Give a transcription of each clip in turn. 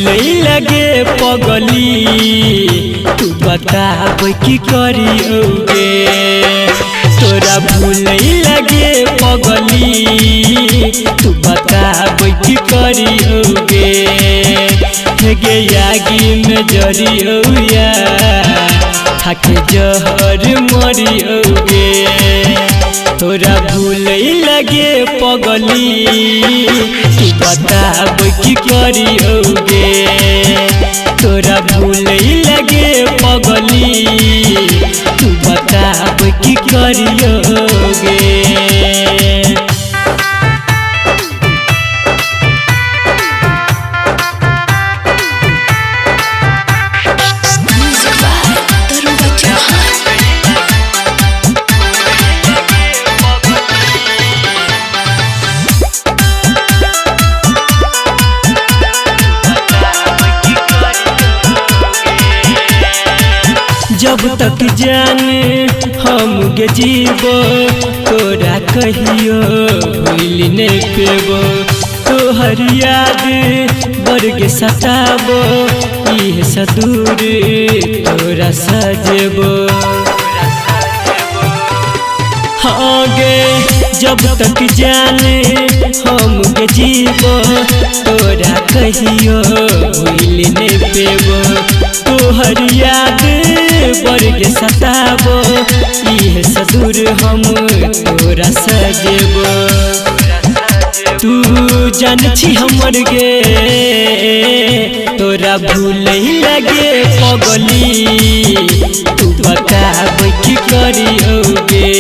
भूलई लगे पगली तू बताब की करियोगे। तोरा भूलई लगे पगली तू बताब की करियोगे। गे आगी में जरियोया थाके जहर मरियोगे। तोरा भूलई लगे पगली तू बताब की करियोगे। तोरा भूलई लगे पगली तू बताब की करियोगे। जब तक जाने हम गे जीवो तोरा कहियो भूल नहीं पेबो। तोहर याद बरगे सताबो इह सदूर तोरा सजेबो। हाँ गे जब तक जाने हम गे जीवो तोरा कहियो भूल नहीं पेबो। तोहर याद बरगे सताबो इह सदूर हम तोरा सजेबो। तू जान छी हमर गे तोरा भूलई लगे पगली तू बताब की करियोगे।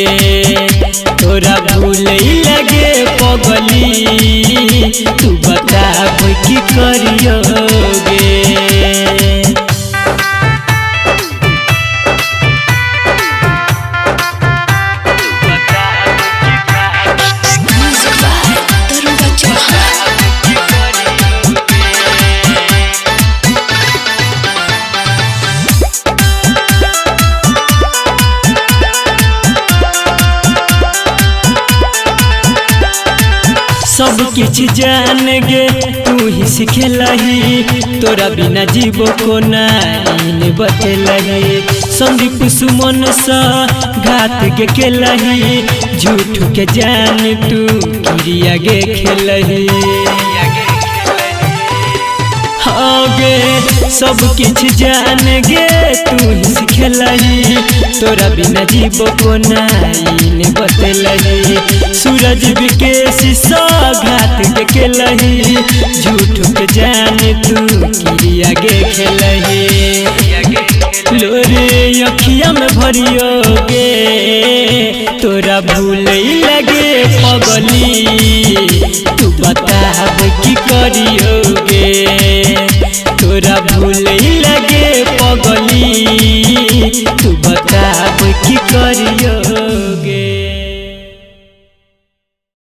तोरा भूलई लगे पगली तू बताब की करियोगे। सब किछ जान गे तू ही सिखेलही। तोरा बिना जीवो को नहीं बतेलही। संदीप सुमन सा घात गे केलही। झूठ के जान तू क्रिया गे खेलही। हाँ गे सब किछ जान गे तू ही सिखेलही। तोरा बिना जीवो को नहीं बतेलही। सूरज विकेश घात के केलही। झूठ के जान तू क्रिया गे खेलही। लोरे अखिया में भरियोगे तोरा भूलई लगे पगली तू बताब की करियो।